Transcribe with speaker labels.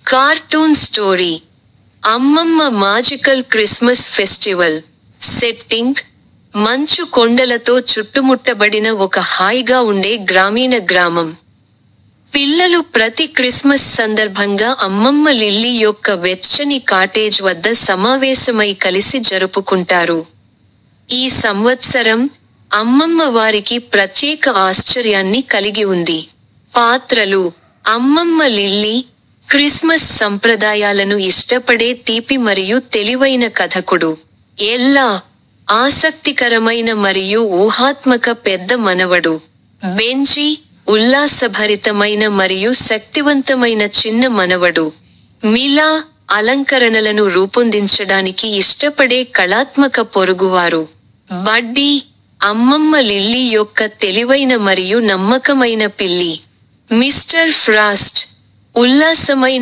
Speaker 1: Cartoon story అమ్మమ్మ magical Christmas festival. Setting మంచు కొండలతో చుట్టుముట్టబడిన ఒక హాయిగా ఉండే గ్రామీణ గ్రామం. పిల్లలు ప్రతి క్రిస్మస్ సందర్భంగా అమ్మమ్మ లిల్లీ యొక్క వెచ్చని కాటేజ్ వద్ద సమావేశమై కలిసి జరుపుకుంటారు. ఈ సంవత్సరం అమ్మమ్మ వారికి ప్రత్యేక ఆశ్చర్యాన్ని కలిగి ఉంది. పాత్రలు: అమ్మమ్మ లిల్లీ క్రిస్మస్ సంప్రదాయాలను ఇష్టపడే తీపి మరియు తెలివైన కథకుడు. ఎల్లా ఆసక్తికరమైన మరియు ఊహాత్మక పెద్ద మనవడు. బెంజీ ఉల్లాసభరితమైన మరియు శక్తివంతమైన చిన్న మనవడు. మిలా అలంకరణలను రూపొందించడానికి ఇష్టపడే కళాత్మక పొరుగువారు. బడ్డీ అమ్మమ్మ లిల్లీ యొక్క తెలివైన మరియు నమ్మకమైన పిల్లి. Mister Frost ఉల్లాసమైన